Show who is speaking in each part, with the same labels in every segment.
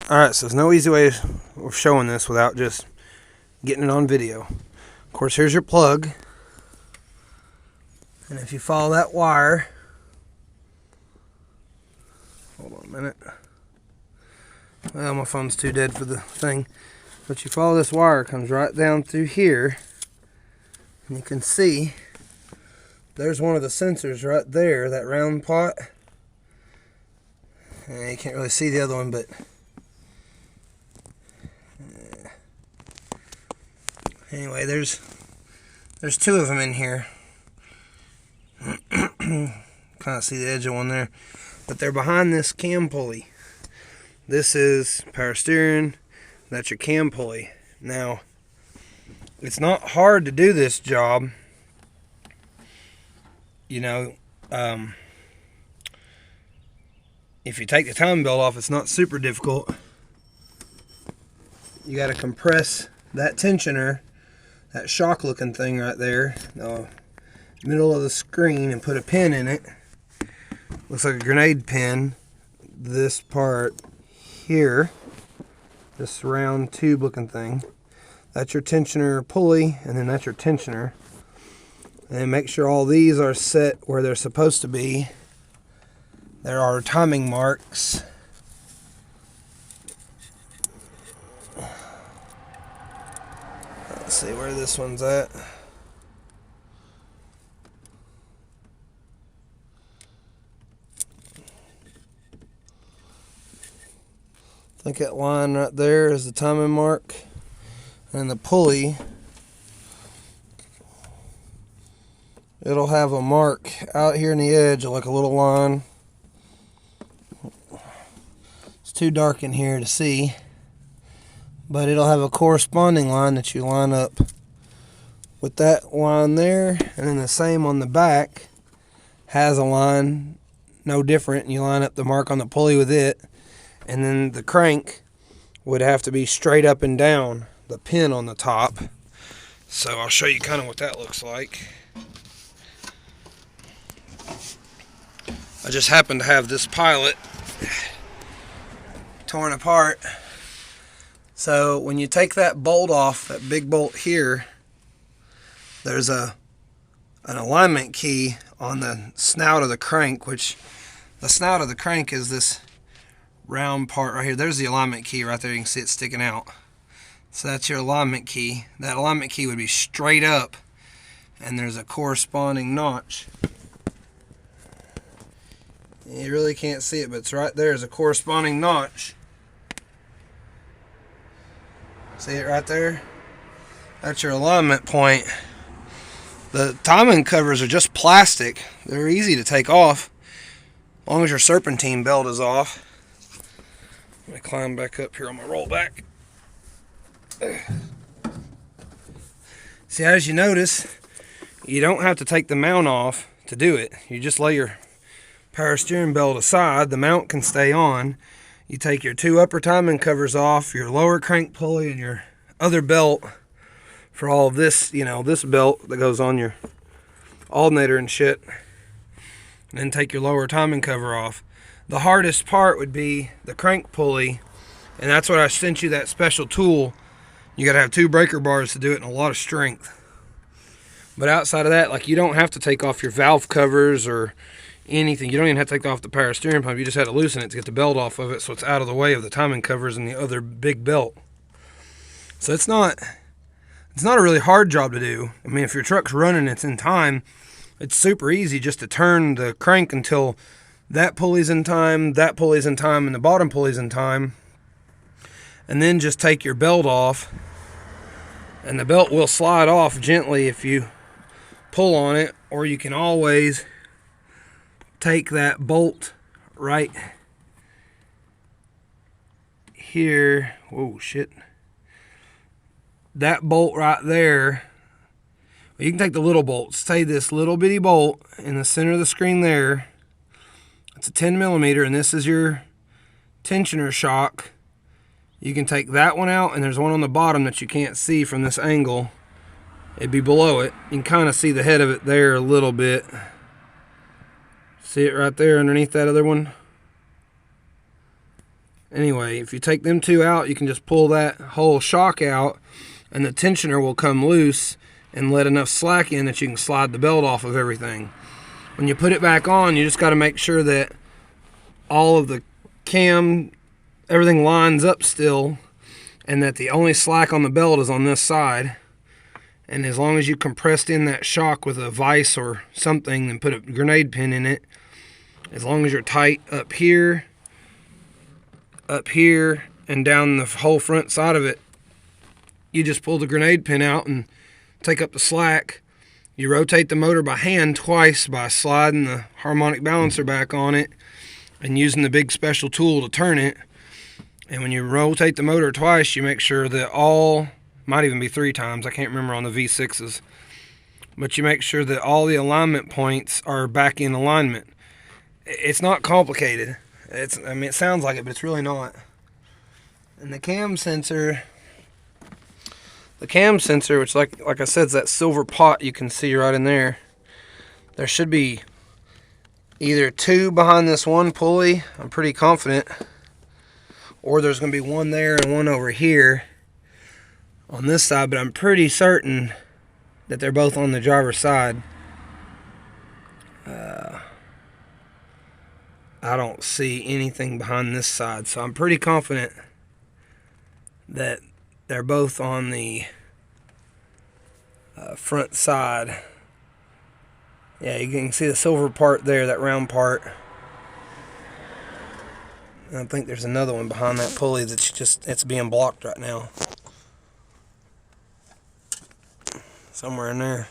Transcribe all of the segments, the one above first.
Speaker 1: Alright, so there's no easy way of showing this without just getting it on video. Of course, here's your plug. And if you follow that wire, hold on a minute. Well, my phone's too dead for the thing. But you follow this wire, it comes right down through here. And you can see there's one of the sensors right there, that round pot. And you can't really see the other one, but anyway, there's two of them in here. Kind of see the edge of one there, but they're behind this cam pulley. This is power steering. That's your cam pulley. Now, it's not hard to do this job. You know, if you take the timing belt off, it's not super difficult. You got to compress that tensioner, that shock looking thing right there, the middle of the screen, and put a pin in it. Looks like a grenade pin. This part here, this round tube looking thing, that's your tensioner pulley, and then that's your tensioner. And then make sure all these are set where they're supposed to be. There are timing marks. Let's see where this one's at. I think that line right there is the timing mark. And the pulley, it'll have a mark out here in the edge, like a little line. It's too dark in here to see, but it'll have a corresponding line that you line up with that line there, and then the same on the back has a line no different, and you line up the mark on the pulley with it, and then the crank would have to be straight up and down, the pin on the top. So I'll show you kind of what that looks like. I just happen to have this pilot torn apart. So when you take that bolt off, that big bolt here, there's an alignment key on the snout of the crank, which the snout of the crank is this round part right here. There's the alignment key right there. You can see it sticking out. So that's your alignment key. That alignment key would be straight up, and there's a corresponding notch. You really can't see it, but it's right there. There's a corresponding notch. See it right there? That's your alignment point. The timing covers are just plastic. They're easy to take off, as long as your serpentine belt is off. Let me climb back up here on my rollback. See, as you notice, you don't have to take the mount off to do it. You just lay your power steering belt aside. The mount can stay on. You take your two upper timing covers off, your lower crank pulley, and your other belt for all of this, you know, this belt that goes on your alternator and shit. And then take your lower timing cover off. The hardest part would be the crank pulley, and that's what I sent you, that special tool. You gotta have two breaker bars to do it and a lot of strength. But outside of that, like, you don't have to take off your valve covers or anything. You don't even have to take off the power steering pump. You just have to loosen it to get the belt off of it so it's out of the way of the timing covers and the other big belt. So it's not a really hard job to do. I mean, if your truck's running, it's in time, it's super easy just to turn the crank until that pulley's in time, that pulley's in time, and the bottom pulley's in time. And then just take your belt off, and the belt will slide off gently if you pull on it, or you can always take that bolt right here. Whoa, shit. That bolt right there. You can take the little bolt. Say this little bitty bolt in the center of the screen there. It's a 10 millimeter, and this is your tensioner shock. You can take that one out, and there's one on the bottom that you can't see from this angle. It'd be below it. You can kind of see the head of it there a little bit. See it right there underneath that other one? Anyway, if you take them two out, you can just pull that whole shock out, and the tensioner will come loose and let enough slack in that you can slide the belt off of everything. When you put it back on, you just got to make sure that all of the cam, everything lines up still, and that the only slack on the belt is on this side. And as long as you compressed in that shock with a vise or something and put a grenade pin in it, as long as you're tight up here, and down the whole front side of it, you just pull the grenade pin out and take up the slack. You rotate the motor by hand twice by sliding the harmonic balancer back on it and using the big special tool to turn it. And when you rotate the motor twice, you make sure that all, might even be 3 times, I can't remember on the V6s, but you make sure that all the alignment points are back in alignment. It's not complicated. I mean, it sounds like it, but it's really not. And the cam sensor, which like I said, is that silver pot you can see right in there. There should be either 2 behind this one pulley, I'm pretty confident, or there's going to be 1 there and 1 over here on this side, but I'm pretty certain that they're both on the driver's side. I don't see anything behind this side, so I'm pretty confident that they're both on the front side. Yeah, you can see the silver part there, that round part. And I think there's another one behind that pulley that's it's being blocked right now. Somewhere in there.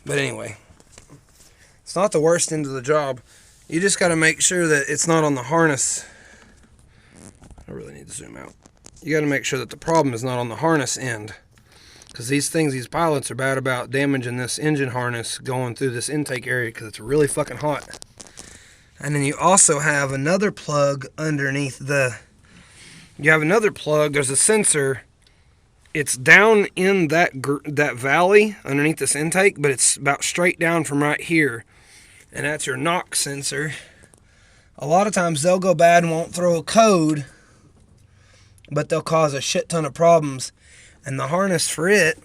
Speaker 1: But anyway, it's not the worst end of the job. You just got to make sure that it's not on the harness. I really need to zoom out. You got to make sure that the problem is not on the harness end, because these pilots are bad about damaging this engine harness going through this intake area because it's really fucking hot. And then you also have another plug underneath there's a sensor. It's down in that valley underneath this intake, but it's about straight down from right here. And that's your knock sensor. A lot of times they'll go bad and won't throw a code, but they'll cause a shit ton of problems. And the harness for it,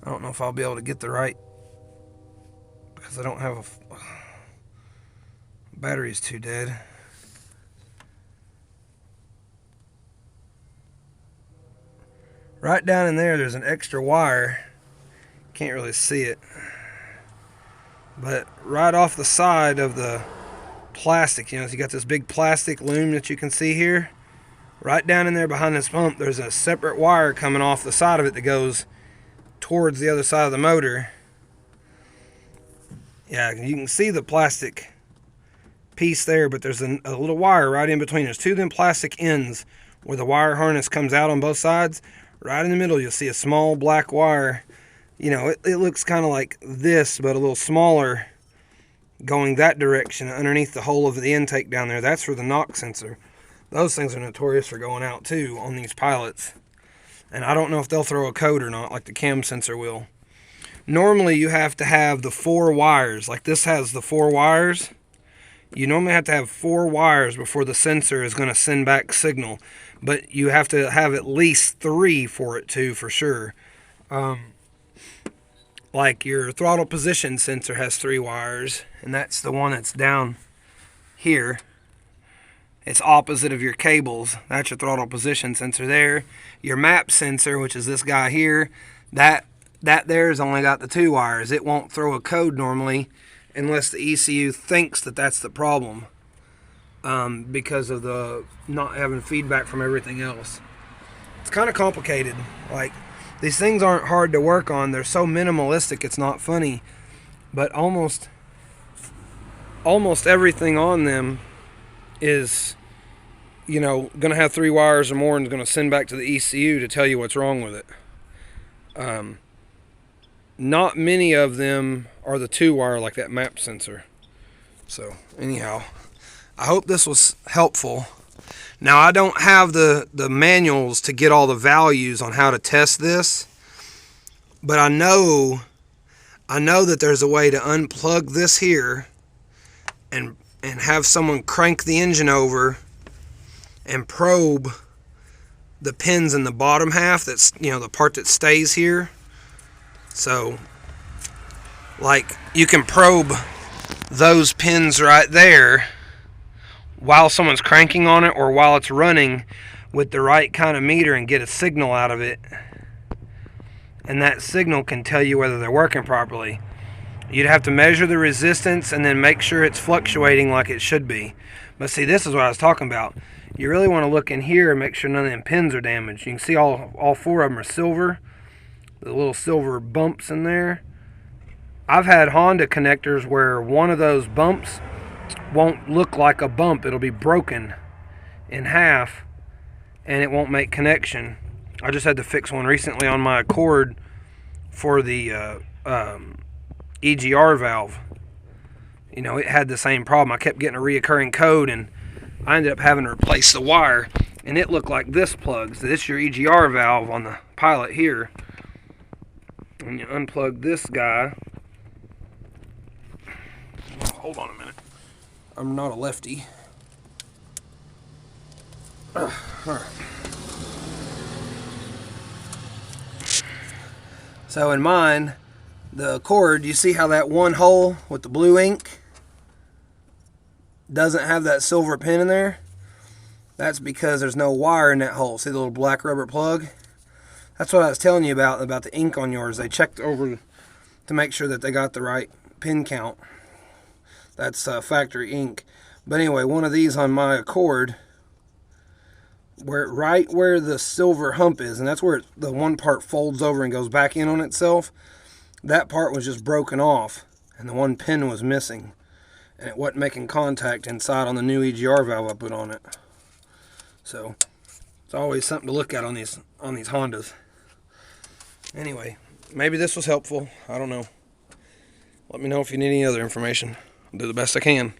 Speaker 1: I don't know if I'll be able to get the right, because I don't have battery's too dead. Right down in there's an extra wire. Can't really see it. But right off the side of the plastic, you got this big plastic loom that you can see here. Right down in there behind this pump, there's a separate wire coming off the side of it that goes towards the other side of the motor. Yeah, you can see the plastic piece there, but there's a little wire right in between. There's 2 of them plastic ends where the wire harness comes out on both sides. Right in the middle, you'll see a small black wire. It looks kind of like this, but a little smaller, going that direction underneath the hole of the intake down there. That's for the knock sensor. Those things are notorious for going out too on these pilots. And I don't know if they'll throw a code or not, like the cam sensor will. Normally you have to have the 4 wires. Like this has the 4 wires. You normally have to have 4 wires before the sensor is going to send back signal. But you have to have at least 3 for it too, for sure. Like your throttle position sensor has 3 wires, and that's the one that's down here. It's opposite of your cables. That's your throttle position sensor there. Your map sensor, which is this guy here, that there's only got the 2 wires. It won't throw a code normally unless the ECU thinks that that's the problem, because of the not having feedback from everything else. It's kind of complicated. Like, these things aren't hard to work on. They're so minimalistic, it's not funny. But almost everything on them is, going to have 3 wires or more and is going to send back to the ECU to tell you what's wrong with it. Not many of them are the 2 wire like that map sensor. So, anyhow, I hope this was helpful. Now, I don't have the manuals to get all the values on how to test this, but I know that there's a way to unplug this here and and have someone crank the engine over and probe the pins in the bottom half, that's, you know, the part that stays here. So like you can probe those pins right there while someone's cranking on it or while it's running with the right kind of meter and get a signal out of it, and that signal can tell you whether they're working properly. You'd have to measure the resistance and then make sure it's fluctuating like it should be. But see, this is what I was talking about. You really want to look in here and make sure none of them pins are damaged. You can see all four of them are silver. The little silver bumps in there. I've had Honda connectors where one of those bumps won't look like a bump. It'll be broken in half and it won't make connection. I just had to fix one recently on my Accord for the EGR valve. You know, it had the same problem. I kept getting a reoccurring code, and I ended up having to replace the wire, and it looked like this plug. So this is your EGR valve on the Pilot here. And you unplug this guy. Hold on a minute. I'm not a lefty. All right. So in mine, the Accord, you see how that one hole with the blue ink doesn't have that silver pin in there? That's because there's no wire in that hole. See the little black rubber plug? That's what I was telling you about the ink on yours. They checked over to make sure that they got the right pin count. That's factory ink. But anyway, one of these on my Accord, right where the silver hump is, and that's where the one part folds over and goes back in on itself, that part was just broken off, and the one pin was missing, and it wasn't making contact inside on the new EGR valve I put on it. So it's always something to look at on these Hondas. Anyway, maybe this was helpful. I don't know. Let me know if you need any other information. I'll do the best I can.